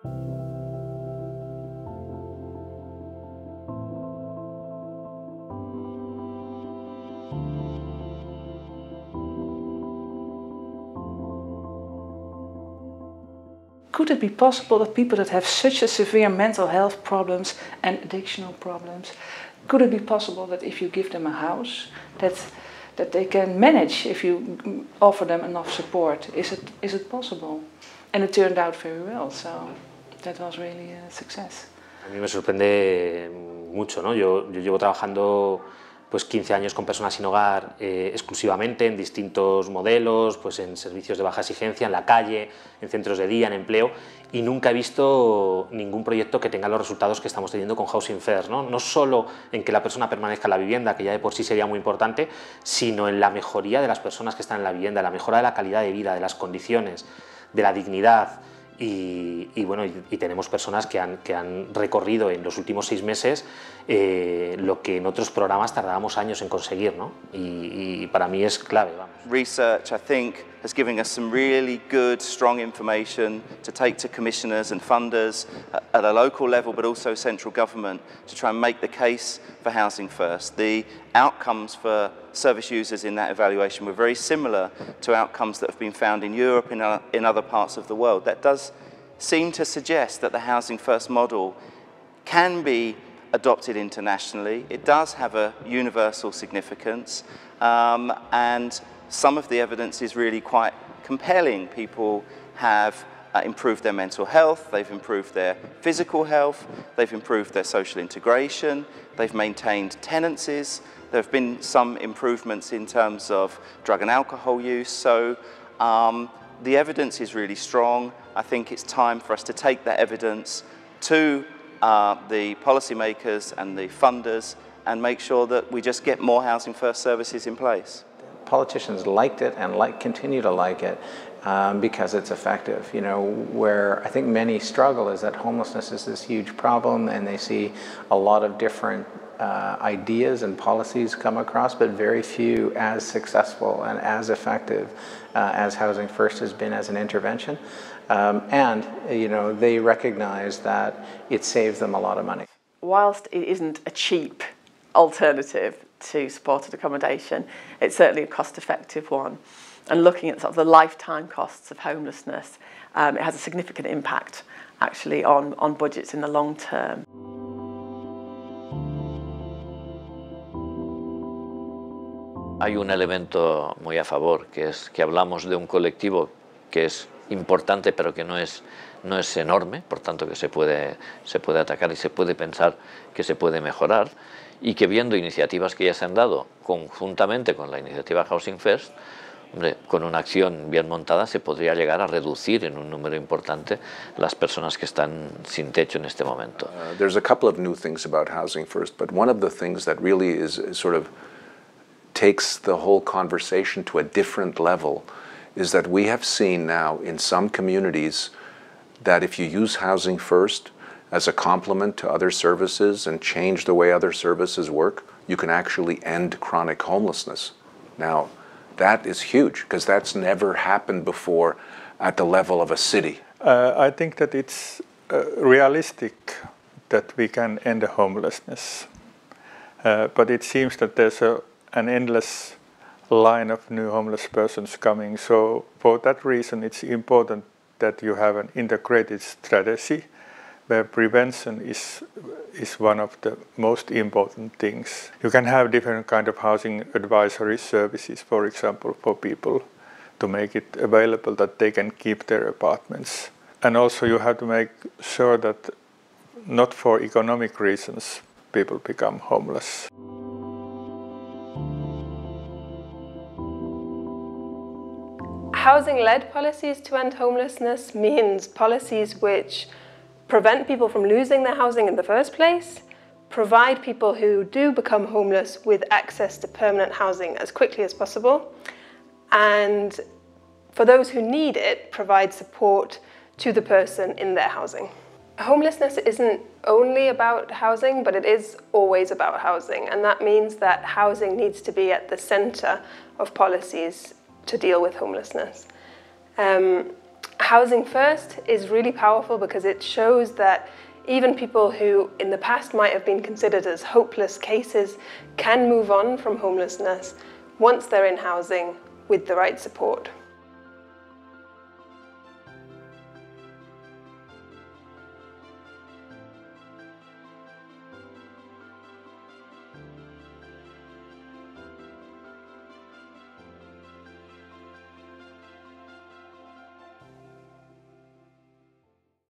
Could it be possible that people that have such a severe mental health problems and addictional problems, could it be possible that if you give them a house, that they can manage if you offer them enough support? Is it possible? And it turned out very well, so that was really a success. A mí me sorprende mucho, ¿no? Yo llevo trabajando pues 15 años con personas sin hogar exclusivamente en distintos modelos, pues en servicios de baja exigencia, en la calle, en centros de día, en empleo, y nunca he visto ningún proyecto que tenga los resultados que estamos teniendo con Housing First, ¿no? No solo en que la persona permanezca en la vivienda, que ya de por sí sería muy importante, sino en la mejoría de las personas que están en la vivienda, la mejora de la calidad de vida, de las condiciones, de la dignidad. Y bueno, y tenemos personas que han recorrido en los últimos 6 meses lo que en otros programas tardábamos años en conseguir, ¿no? Y para mí es clave, vamos. Research, I think, has given us some really good, strong information to take to commissioners and funders at a local level, but also central government, to try and make the case for Housing First. The outcomes for service users in that evaluation were very similar to outcomes that have been found in Europe and in other parts of the world. That does seem to suggest that the Housing First model can be adopted internationally. It does have a universal significance, and some of the evidence is really quite compelling. People have improved their mental health, they've improved their physical health, they've improved their social integration, they've maintained tenancies. There have been some improvements in terms of drug and alcohol use, so the evidence is really strong. I think it's time for us to take that evidence to the policymakers and the funders and make sure that we just get more Housing First services in place. Politicians liked it and continue to like it because it's effective. You know, where I think many struggle is that homelessness is this huge problem, and they see a lot of different ideas and policies come across, but very few as successful and as effective as Housing First has been as an intervention. And you know, they recognize that it saves them a lot of money. Whilst it isn't a cheap alternative to supported accommodation, it's certainly a cost-effective one. And looking at sort of the lifetime costs of homelessness, it has a significant impact actually on budgets in the long term. Hay un elemento muy a favor, que es que hablamos de un colectivo que es importante pero que no es enorme, por tanto que se puede atacar y se puede pensar que se puede mejorar, y que viendo iniciativas que ya se han dado conjuntamente con la iniciativa Housing First, hombre, con una acción bien montada se podría llegar a reducir en un número importante las personas que están sin techo en este momento. There's a couple of new things about Housing First, but one of the things that really is sort of takes the whole conversation to a different level is that we have seen now in some communities that if you use Housing First as a complement to other services and change the way other services work, you can actually end chronic homelessness. Now, that is huge because that's never happened before at the level of a city. I think that it's realistic that we can end homelessness, but it seems that there's an endless line of new homeless persons coming. So for that reason, it's important that you have an integrated strategy where prevention is one of the most important things. You can have different kind of housing advisory services, for example, for people to make it available that they can keep their apartments. And also you have to make sure that not for economic reasons people become homeless. Housing-led policies to end homelessness means policies which prevent people from losing their housing in the first place, provide people who do become homeless with access to permanent housing as quickly as possible, and for those who need it, provide support to the person in their housing. Homelessness isn't only about housing, but it is always about housing, and that means that housing needs to be at the centre of policies to deal with homelessness. Housing First is really powerful because it shows that even people who in the past might have been considered as hopeless cases can move on from homelessness once they're in housing with the right support.